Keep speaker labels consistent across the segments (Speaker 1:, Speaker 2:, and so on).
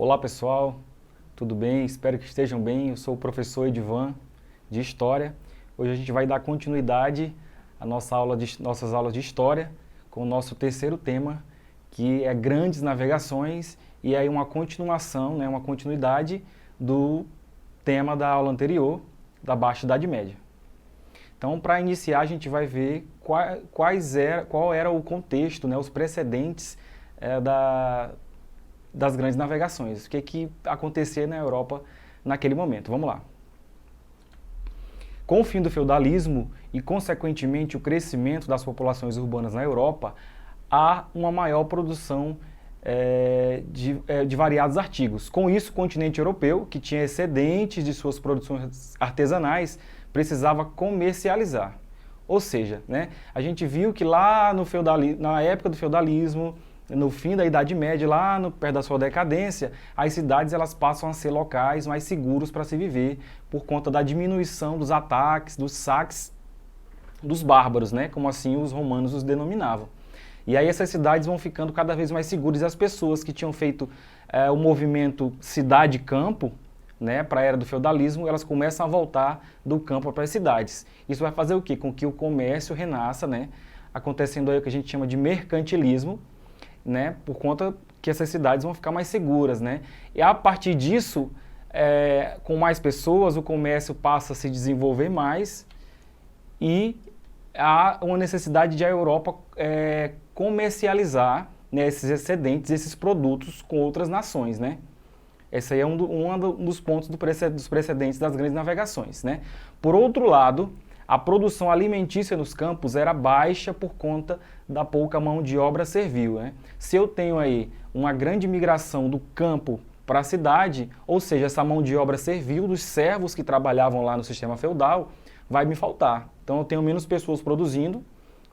Speaker 1: Olá pessoal, tudo bem? Espero que estejam bem. Eu sou o professor Edivan de História. Hoje a gente vai dar continuidade à nossas aulas de História com o nosso terceiro tema, que é grandes navegações, e aí uma continuação, uma continuidade do tema da aula anterior, da Baixa Idade Média. Então, para iniciar, a gente vai ver qual era o contexto, os precedentes das grandes navegações, o que acontecia na Europa naquele momento. Vamos lá. Com o fim do feudalismo e, consequentemente, o crescimento das populações urbanas na Europa, há uma maior produção de variados artigos. Com isso, o continente europeu, que tinha excedentes de suas produções artesanais, precisava comercializar. Ou seja, a gente viu que lá na época do feudalismo, no fim da Idade Média, perto da sua decadência, as cidades elas passam a ser locais mais seguros para se viver, por conta da diminuição dos ataques, dos saques dos bárbaros, como assim os romanos os denominavam. E aí essas cidades vão ficando cada vez mais seguras, e as pessoas que tinham feito o movimento cidade-campo, para a era do feudalismo, elas começam a voltar do campo para as cidades. Isso vai fazer o quê? Com que o comércio renasça, acontecendo aí o que a gente chama de mercantilismo, por conta que essas cidades vão ficar mais seguras, E a partir disso, com mais pessoas, o comércio passa a se desenvolver mais e há uma necessidade de a Europa comercializar esses excedentes, esses produtos com outras nações, Esse aí é um dos pontos dos precedentes das grandes navegações, Por outro lado, a produção alimentícia nos campos era baixa por conta da pouca mão de obra servil. Se eu tenho aí uma grande migração do campo para a cidade, ou seja, essa mão de obra servil dos servos que trabalhavam lá no sistema feudal, vai me faltar. Então eu tenho menos pessoas produzindo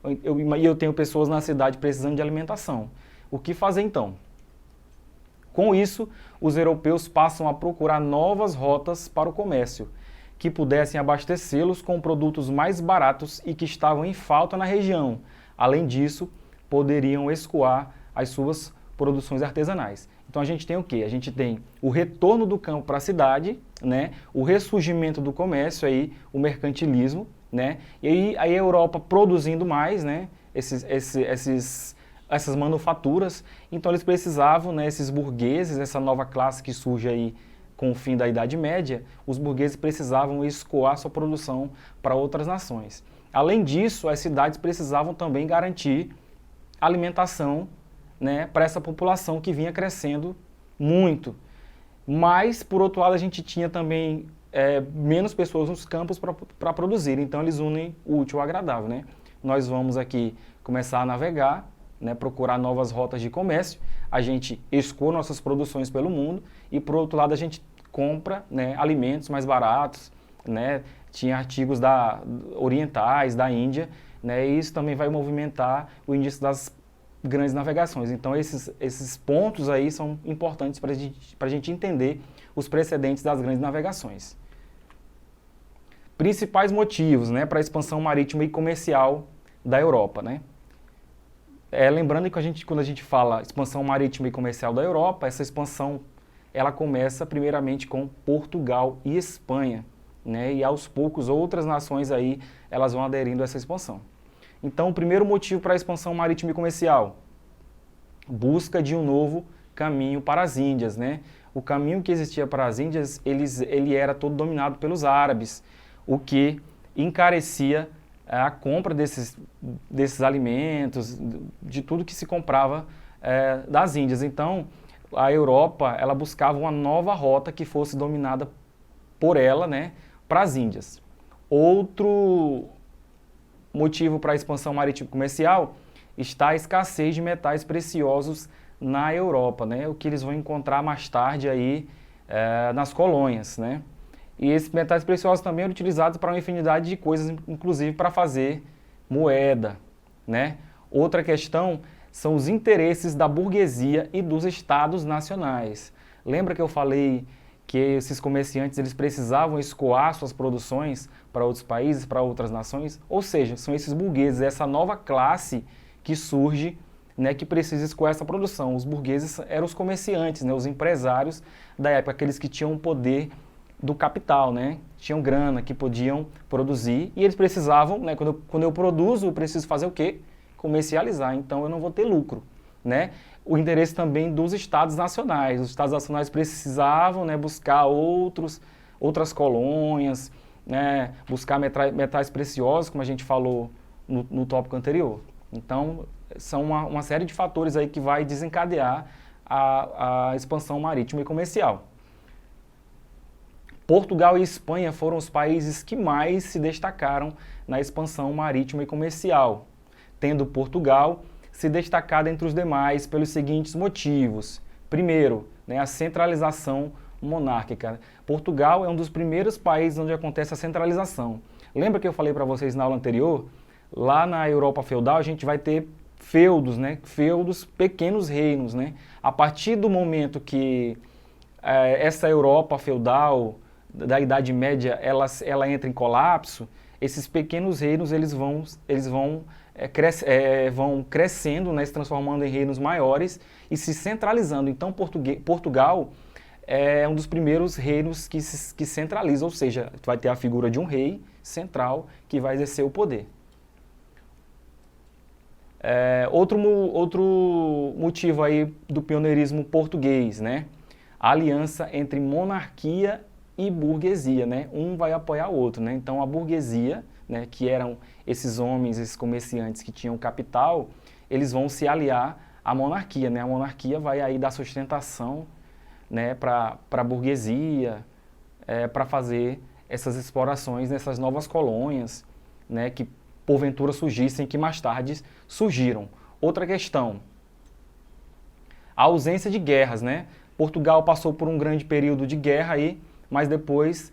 Speaker 1: e eu tenho pessoas na cidade precisando de alimentação. O que fazer então? Com isso, os europeus passam a procurar novas rotas para o comércio, que pudessem abastecê-los com produtos mais baratos e que estavam em falta na região. Além disso, poderiam escoar as suas produções artesanais. Então a gente tem o quê? A gente tem o retorno do campo para a cidade, o ressurgimento do comércio, aí, o mercantilismo, e aí a Europa produzindo mais, essas manufaturas. Então eles precisavam, esses burgueses, essa nova classe que surge aí com o fim da Idade Média, os burgueses precisavam escoar sua produção para outras nações. Além disso, as cidades precisavam também garantir alimentação, para essa população que vinha crescendo muito. Mas, por outro lado, a gente tinha também menos pessoas nos campos para produzir. Então, eles unem o útil ao agradável. Nós vamos aqui começar a navegar, procurar novas rotas de comércio, a gente escoa nossas produções pelo mundo e, por outro lado, a gente compra alimentos mais baratos, tinha artigos orientais, da Índia, e isso também vai movimentar o índice das grandes navegações. Então esses pontos aí são importantes para a gente entender os precedentes das grandes navegações. Principais motivos para a expansão marítima e comercial da Europa. Lembrando que quando a gente fala expansão marítima e comercial da Europa, essa expansão ela começa primeiramente com Portugal e Espanha, e aos poucos outras nações aí elas vão aderindo a essa expansão. Então o primeiro motivo para a expansão marítima e comercial, busca de um novo caminho para as Índias, O caminho que existia para as Índias, ele era todo dominado pelos árabes, o que encarecia a compra desses alimentos, de tudo que se comprava das Índias. Então, a Europa ela buscava uma nova rota que fosse dominada por ela, para as Índias. Outro motivo para a expansão marítima e comercial está a escassez de metais preciosos na Europa, o que eles vão encontrar mais tarde aí nas colônias, E esses metais preciosos também eram utilizados para uma infinidade de coisas, inclusive para fazer moeda, Outra questão são os interesses da burguesia e dos estados nacionais. Lembra que eu falei que esses comerciantes eles precisavam escoar suas produções para outros países, para outras nações? Ou seja, são esses burgueses, essa nova classe que surge né, que precisa escoar essa produção. Os burgueses eram os comerciantes, né, os empresários da época, aqueles que tinham o poder do capital, né, tinham grana, que podiam produzir, e eles precisavam, né, quando eu produzo, eu preciso fazer o quê? Comercializar, então eu não vou ter lucro, né? O interesse também dos estados nacionais. Os estados nacionais precisavam, né, buscar outras colônias, né, buscar metais preciosos, como a gente falou no tópico anterior. Então, são uma série de fatores aí que vai desencadear a expansão marítima e comercial. Portugal e Espanha foram os países que mais se destacaram na expansão marítima e comercial, tendo Portugal se destacado entre os demais pelos seguintes motivos. Primeiro, né, a centralização monárquica. Portugal é um dos primeiros países onde acontece a centralização. Lembra que eu falei para vocês na aula anterior? Lá na Europa feudal a gente vai ter feudos, né? Feudos, pequenos reinos, né? A partir do momento que essa Europa feudal da Idade Média ela entra em colapso, esses pequenos reinos eles vão crescendo, né? Se transformando em reinos maiores e se centralizando. Então Portugal é um dos primeiros reinos que centraliza, ou seja, vai ter a figura de um rei central que vai exercer o poder. Outro motivo aí do pioneirismo português, né? A aliança entre monarquia e burguesia, né? Um vai apoiar o outro, né? Então a burguesia, né, que eram esses homens, esses comerciantes que tinham capital, eles vão se aliar à monarquia, né? A monarquia vai aí dar sustentação, né, para a burguesia, para fazer essas explorações nessas novas colônias, né, que porventura surgissem, que mais tarde surgiram. Outra questão, a ausência de guerras, né? Portugal passou por um grande período de guerra aí, mas depois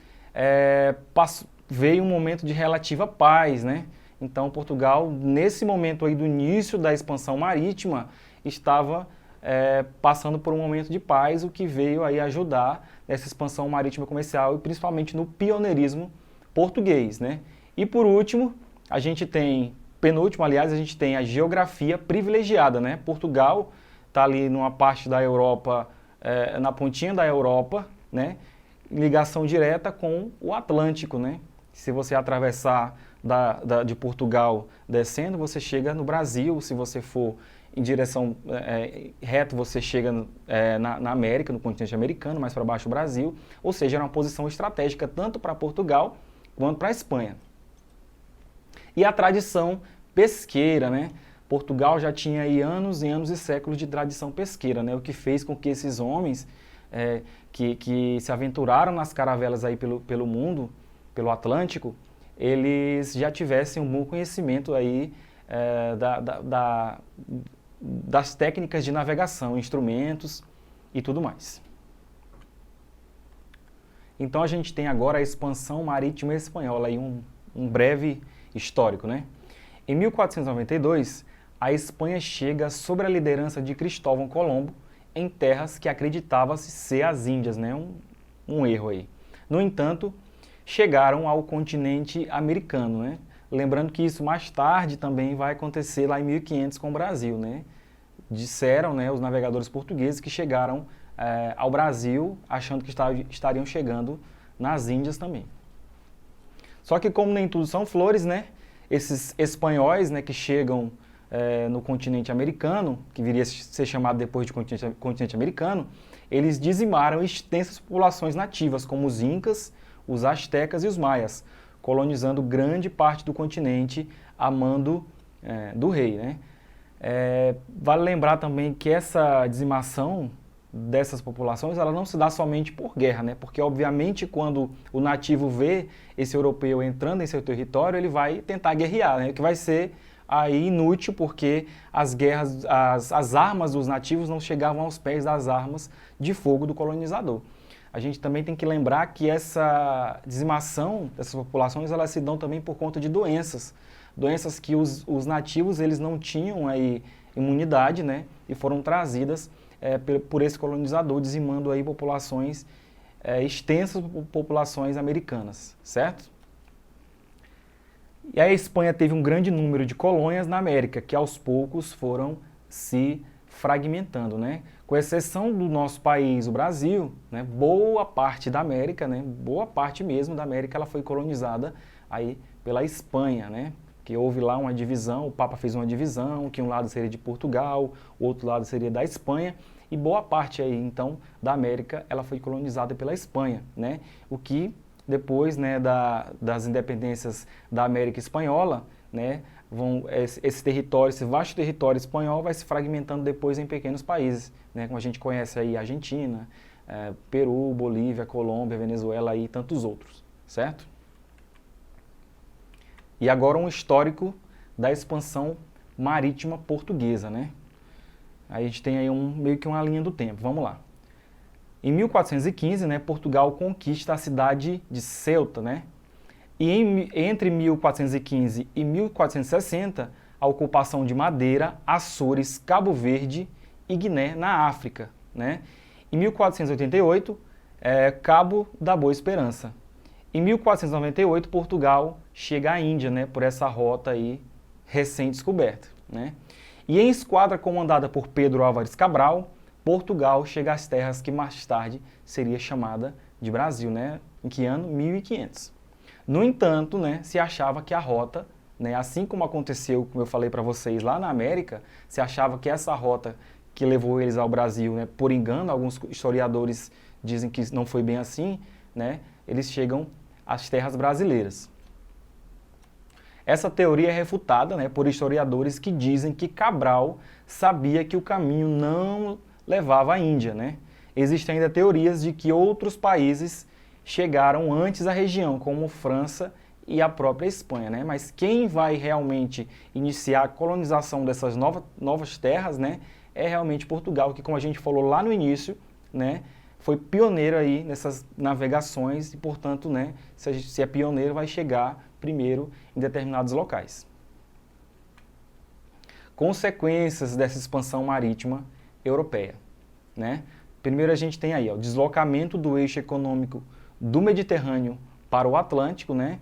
Speaker 1: veio um momento de relativa paz, né? Então Portugal, nesse momento aí do início da expansão marítima, estava passando por um momento de paz, o que veio aí ajudar nessa expansão marítima comercial e principalmente no pioneirismo português, né? E por último, a gente tem a geografia privilegiada, né? Portugal está ali numa parte da Europa, na pontinha da Europa, né? Ligação direta com o Atlântico, né? Se você atravessar de Portugal descendo, você chega no Brasil. Se você for em direção reto, você chega na América, no continente americano, mais para baixo o Brasil. Ou seja, era uma posição estratégica tanto para Portugal quanto para a Espanha. E a tradição pesqueira, né? Portugal já tinha aí anos e anos e séculos de tradição pesqueira, né? O que fez com que esses homens que se aventuraram nas caravelas aí pelo mundo, pelo Atlântico, eles já tivessem um bom conhecimento aí das técnicas de navegação, instrumentos e tudo mais. Então a gente tem agora a expansão marítima espanhola, aí um breve histórico, né? Em 1492, a Espanha chega sob a liderança de Cristóvão Colombo em terras que acreditava-se ser as Índias, né? Um erro aí. No entanto, chegaram ao continente americano, né? Lembrando que isso mais tarde também vai acontecer lá em 1500 com o Brasil, né? Disseram, né, os navegadores portugueses que chegaram ao Brasil achando que estariam chegando nas Índias também. Só que como nem tudo são flores, né? Esses espanhóis, né, que chegam no continente americano, que viria a ser chamado depois de continente americano, eles dizimaram extensas populações nativas, como os incas, os astecas e os maias, colonizando grande parte do continente a mando do rei, né? Vale lembrar também que essa dizimação dessas populações, ela não se dá somente por guerra, né? Porque obviamente quando o nativo vê esse europeu entrando em seu território, ele vai tentar guerrear, né? Que vai ser aí inútil, porque as guerras, as armas dos nativos não chegavam aos pés das armas de fogo do colonizador. A gente também tem que lembrar que essa dizimação dessas populações, elas se dão também por conta de doenças que os nativos eles não tinham aí imunidade, né? E foram trazidas por esse colonizador, dizimando aí populações, extensas populações americanas, certo? E a Espanha teve um grande número de colônias na América, que aos poucos foram se fragmentando, né? Com exceção do nosso país, o Brasil, né, boa parte da América, né, boa parte mesmo da América, ela foi colonizada aí pela Espanha, né? Que houve lá uma divisão, o Papa fez uma divisão, que um lado seria de Portugal, o outro lado seria da Espanha, e boa parte aí, então, da América, ela foi colonizada pela Espanha, né? O que depois, né, das independências da América Espanhola, né, esse território, esse vasto território espanhol vai se fragmentando depois em pequenos países, né, como a gente conhece aí Argentina, Peru, Bolívia, Colômbia, Venezuela e tantos outros, certo? E agora um histórico da expansão marítima portuguesa, né? Aí a gente tem aí meio que uma linha do tempo, vamos lá. Em 1415, né, Portugal conquista a cidade de Ceuta, né? E entre 1415 e 1460, a ocupação de Madeira, Açores, Cabo Verde e Guiné na África, né? Em 1488, Cabo da Boa Esperança. Em 1498, Portugal chega à Índia, né, por essa rota aí recém-descoberta, né? E em esquadra comandada por Pedro Álvares Cabral, Portugal chega às terras que mais tarde seria chamada de Brasil, né? Em que ano? 1500. No entanto, né, se achava que a rota, né, assim como aconteceu, como eu falei para vocês, lá na América, se achava que essa rota que levou eles ao Brasil, né, por engano, alguns historiadores dizem que não foi bem assim, né, eles chegam às terras brasileiras. Essa teoria é refutada, né, por historiadores que dizem que Cabral sabia que o caminho não levava à Índia, né? Existem ainda teorias de que outros países chegaram antes à região, como França e a própria Espanha, né? Mas quem vai realmente iniciar a colonização dessas novas terras, né, é realmente Portugal, que, como a gente falou lá no início, né, foi pioneiro aí nessas navegações e, portanto, né, se é pioneiro, vai chegar primeiro em determinados locais. Consequências dessa expansão marítima europeia, né? Primeiro a gente tem aí o deslocamento do eixo econômico do Mediterrâneo para o Atlântico, né?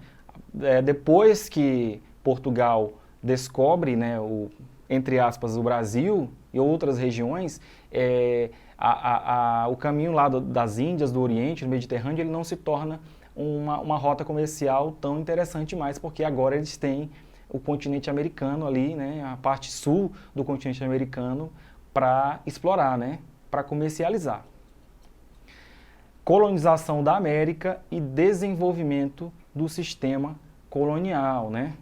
Speaker 1: Depois que Portugal descobre, né, entre aspas, o Brasil e outras regiões, o caminho lá das Índias, do Oriente, do Mediterrâneo, ele não se torna uma rota comercial tão interessante mais, porque agora eles têm o continente americano ali, né, a parte sul do continente americano para explorar, né, para comercializar. Colonização da América e desenvolvimento do sistema colonial, né?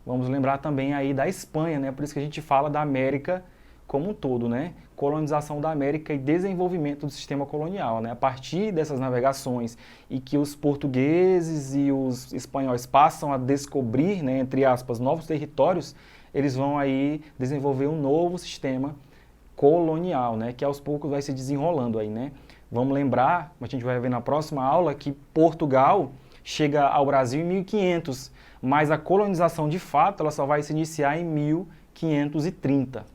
Speaker 1: Vamos lembrar também aí da Espanha, né? Por isso que a gente fala da América como um todo, né? Colonização da América e desenvolvimento do sistema colonial, né? A partir dessas navegações e que os portugueses e os espanhóis passam a descobrir, né, entre aspas, novos territórios, eles vão aí desenvolver um novo sistema colonial, né? Que aos poucos vai se desenrolando aí, né? Vamos lembrar, a gente vai ver na próxima aula, que Portugal chega ao Brasil em 1500, mas a colonização de fato ela só vai se iniciar em 1530,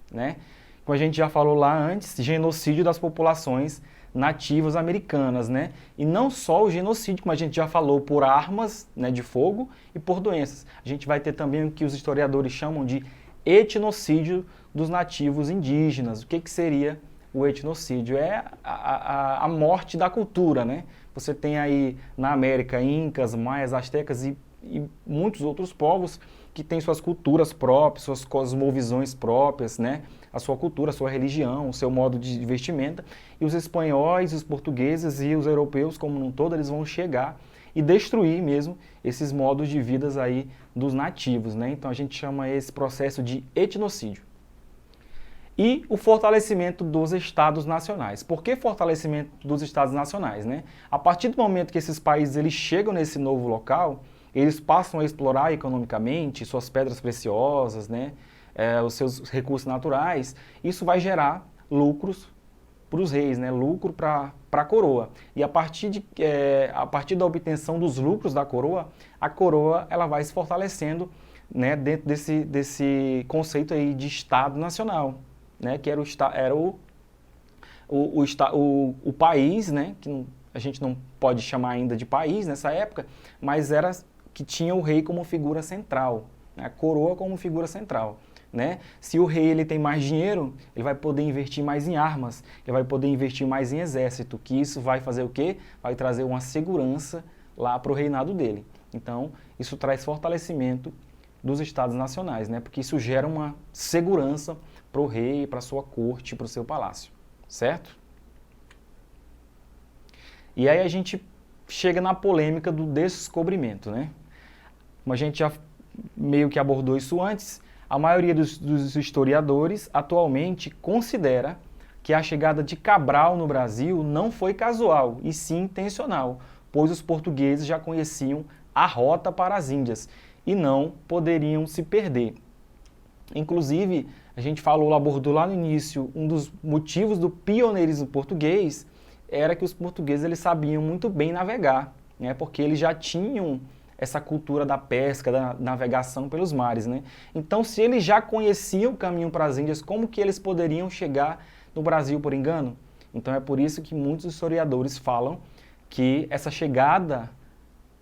Speaker 1: né? Como a gente já falou lá antes, genocídio das populações nativas americanas, né? E não só o genocídio, como a gente já falou, por armas, né, de fogo e por doenças. A gente vai ter também o que os historiadores chamam de etnocídio dos nativos indígenas. O que seria o etnocídio? É a morte da cultura, né? Você tem aí na América incas, maias, astecas e muitos outros povos que têm suas culturas próprias, suas cosmovisões próprias, né? A sua cultura, a sua religião, o seu modo de vestimenta. E os espanhóis, os portugueses e os europeus, como um todo, eles vão chegar e destruir mesmo esses modos de vida aí dos nativos, né? Então a gente chama esse processo de etnocídio. E o fortalecimento dos estados nacionais. Por que fortalecimento dos estados nacionais, né? A partir do momento que esses países eles chegam nesse novo local, eles passam a explorar economicamente suas pedras preciosas, né? Os seus recursos naturais. Isso vai gerar lucros para os reis, né? Lucro para a coroa. E a partir da obtenção dos lucros da coroa, a coroa ela vai se fortalecendo, né, dentro desse conceito aí de Estado Nacional, né, que era o país, né, que a gente não pode chamar ainda de país nessa época, mas era que tinha o rei como figura central, né, a coroa como figura central. né? Se o rei ele tem mais dinheiro, ele vai poder investir mais em armas, ele vai poder investir mais em exército, que isso vai fazer o quê? Vai trazer uma segurança lá para o reinado dele. Então, isso traz fortalecimento dos estados nacionais, né? Porque isso gera uma segurança para o rei, para a sua corte, para o seu palácio, certo? E aí a gente chega na polêmica do descobrimento, né? Como a gente já meio que abordou isso antes, a maioria dos historiadores atualmente considera que a chegada de Cabral no Brasil não foi casual, e sim intencional, pois os portugueses já conheciam a rota para as Índias e não poderiam se perder. Inclusive, a gente abordou lá no início, um dos motivos do pioneirismo português era que os portugueses eles sabiam muito bem navegar, né? Porque eles já tinham essa cultura da pesca, da navegação pelos mares, né? Então, se eles já conheciam o caminho para as Índias, como que eles poderiam chegar no Brasil por engano? Então, é por isso que muitos historiadores falam que essa chegada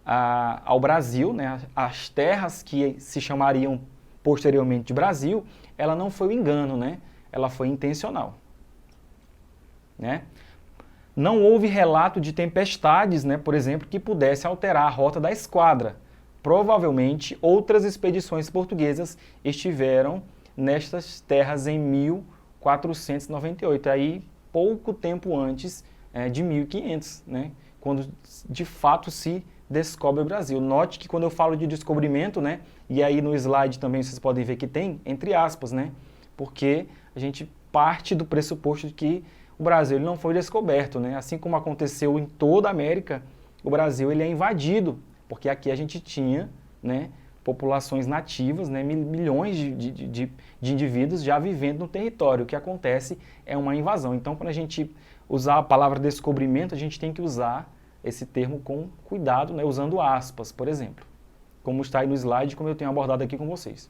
Speaker 1: ao Brasil, né, as terras que se chamariam posteriormente de Brasil, ela não foi um engano, né? Ela foi intencional, né? Não houve relato de tempestades, né, por exemplo, que pudesse alterar a rota da esquadra. Provavelmente, outras expedições portuguesas estiveram nestas terras em 1498, aí pouco tempo antes de 1500, né, quando de fato se descobre o Brasil. Note que quando eu falo de descobrimento, né, e aí no slide também vocês podem ver que tem, entre aspas, né, porque a gente parte do pressuposto de que o Brasil ele não foi descoberto, né? Assim como aconteceu em toda a América, o Brasil ele é invadido, porque aqui a gente tinha, né, populações nativas, né, milhões de indivíduos já vivendo no território. O que acontece é uma invasão. Então, para a gente usar a palavra descobrimento, a gente tem que usar esse termo com cuidado, né, usando aspas, por exemplo, como está aí no slide, como eu tenho abordado aqui com vocês.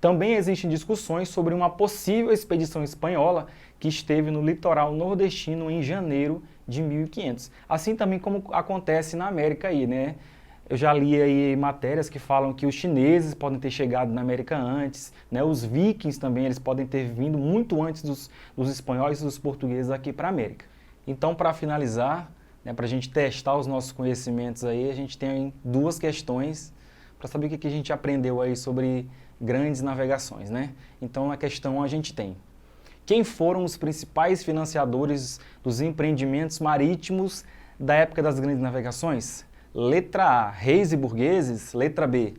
Speaker 1: Também existem discussões sobre uma possível expedição espanhola que esteve no litoral nordestino em janeiro de 1500. Assim também como acontece na América aí, né? Eu já li aí matérias que falam que os chineses podem ter chegado na América antes, né? Os vikings também, eles podem ter vindo muito antes dos espanhóis e dos portugueses aqui para a América. Então, para finalizar, né, para a gente testar os nossos conhecimentos aí, a gente tem duas questões para saber o que a gente aprendeu aí sobre grandes navegações, né? Então, na questão a gente tem: quem foram os principais financiadores dos empreendimentos marítimos da época das grandes navegações? Letra A, reis e burgueses. Letra B,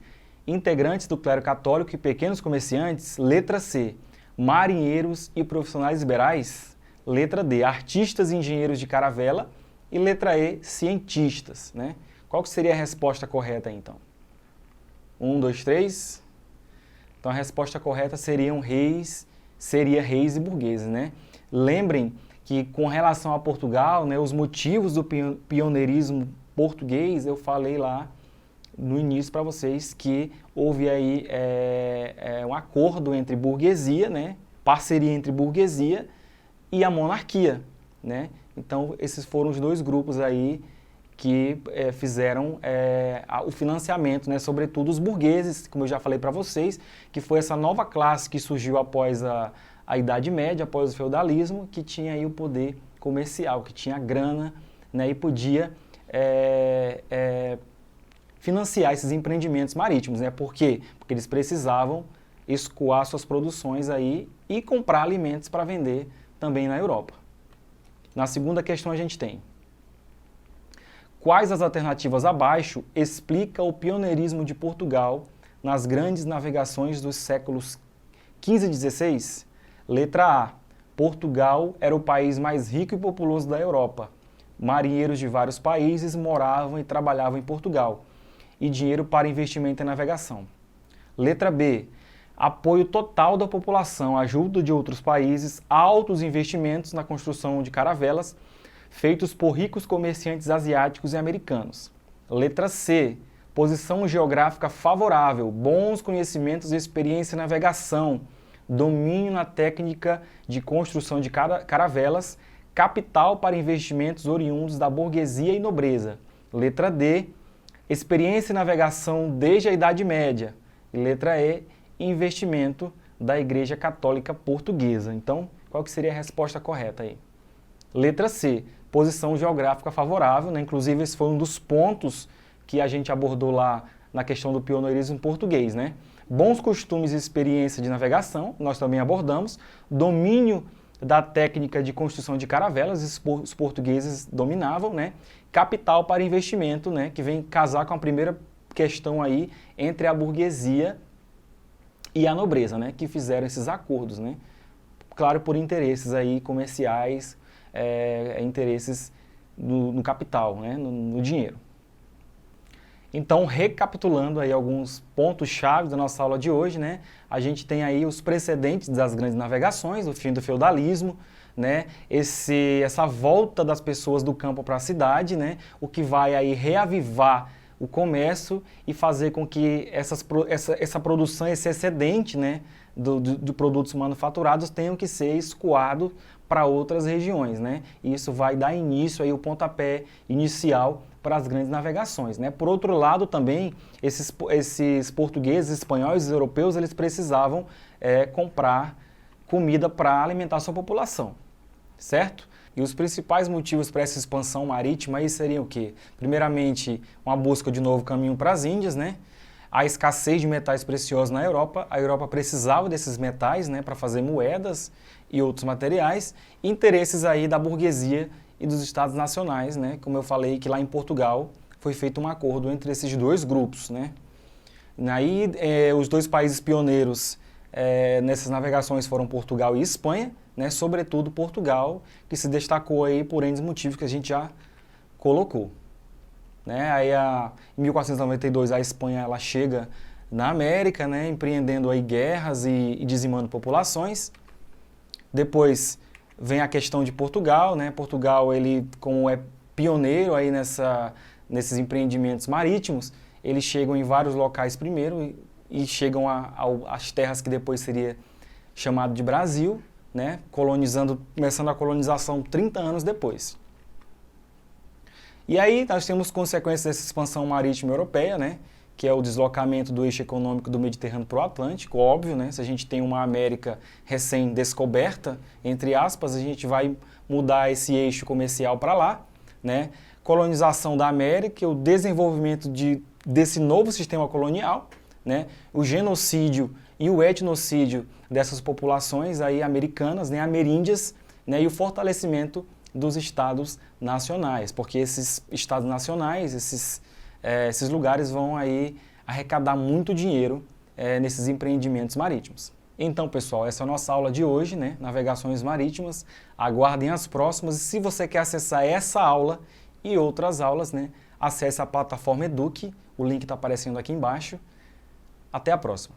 Speaker 1: integrantes do clero católico e pequenos comerciantes. Letra C, marinheiros e profissionais liberais. Letra D, artistas e engenheiros de caravela. E letra E, cientistas, né? Qual que seria a resposta correta, então? 1, 2, 3... Então a resposta correta seria reis e burgueses, né? Lembrem que com relação a Portugal, né, os motivos do pioneirismo português, eu falei lá no início para vocês que houve aí um acordo entre burguesia, né, parceria entre burguesia e a monarquia, né? Então esses foram os dois grupos aí que fizeram o financiamento, né, sobretudo os burgueses, como eu já falei para vocês, que foi essa nova classe que surgiu após a Idade Média, após o feudalismo, que tinha aí o poder comercial, que tinha grana, né, e podia financiar esses empreendimentos marítimos, né? Por quê? Porque eles precisavam escoar suas produções aí e comprar alimentos para vender também na Europa. Na segunda questão a gente tem: quais as alternativas abaixo explica o pioneirismo de Portugal nas grandes navegações dos séculos XV e XVI? Letra A, Portugal era o país mais rico e populoso da Europa. Marinheiros de vários países moravam e trabalhavam em Portugal, e dinheiro para investimento em navegação. Letra B, apoio total da população, ajuda de outros países, altos investimentos na construção de caravelas, feitos por ricos comerciantes asiáticos e americanos. Letra C, posição geográfica favorável, bons conhecimentos e experiência em navegação, domínio na técnica de construção de caravelas, capital para investimentos oriundos da burguesia e nobreza. Letra D, experiência em navegação desde a Idade Média. E letra E, e investimento da Igreja Católica Portuguesa. Então, qual que seria a resposta correta aí? Letra C, posição geográfica favorável, né? Inclusive esse foi um dos pontos que a gente abordou lá na questão do pioneirismo português, né? Bons costumes e experiência de navegação, nós também abordamos, domínio da técnica de construção de caravelas, os portugueses dominavam, né? Capital para investimento, né? Que vem casar com a primeira questão aí entre a burguesia e a nobreza, né? Que fizeram esses acordos, né? Claro, por interesses aí comerciais, interesses no capital, né? No dinheiro. Então, recapitulando aí alguns pontos-chave da nossa aula de hoje, né? A gente tem aí os precedentes das grandes navegações, o fim do feudalismo, né? Essa volta das pessoas do campo para a cidade, né? O que vai aí reavivar o comércio e fazer com que essa produção, esse excedente, né? De produtos manufaturados tenham que ser escoado para outras regiões, né? E isso vai dar início aí o pontapé inicial para as grandes navegações, né? Por outro lado também, esses portugueses, espanhóis e europeus, eles precisavam comprar comida para alimentar sua população, certo? E os principais motivos para essa expansão marítima aí seriam o quê? Primeiramente, uma busca de novo caminho para as Índias, né? A escassez de metais preciosos na Europa, a Europa precisava desses metais, né, para fazer moedas e outros materiais, interesses aí da burguesia e dos estados nacionais, né, como eu falei que lá em Portugal foi feito um acordo entre esses dois grupos, né. Aí os dois países pioneiros nessas navegações foram Portugal e Espanha, né, sobretudo Portugal, que se destacou aí por N motivos que a gente já colocou. Né? Aí, em 1492, a Espanha ela chega na América, né, empreendendo aí guerras e dizimando populações. Depois vem a questão de Portugal, né? Portugal, ele, como é pioneiro aí nesses empreendimentos marítimos, eles chegam em vários locais primeiro e chegam às terras que depois seria chamado de Brasil, né? Começando a colonização 30 anos depois. E aí nós temos consequências dessa expansão marítima europeia, né? Que é o deslocamento do eixo econômico do Mediterrâneo para o Atlântico, óbvio, né? Se a gente tem uma América recém-descoberta, entre aspas, a gente vai mudar esse eixo comercial para lá, né? Colonização da América, o desenvolvimento desse novo sistema colonial, né? O genocídio e o etnocídio dessas populações aí americanas, né? Ameríndias, né? E o fortalecimento dos estados nacionais, porque esses estados nacionais, esses lugares vão aí arrecadar muito dinheiro nesses empreendimentos marítimos. Então, pessoal, essa é a nossa aula de hoje, né? Navegações marítimas. Aguardem as próximas. E se você quer acessar essa aula e outras aulas, né? Acesse a plataforma Eduque. O link está aparecendo aqui embaixo. Até a próxima.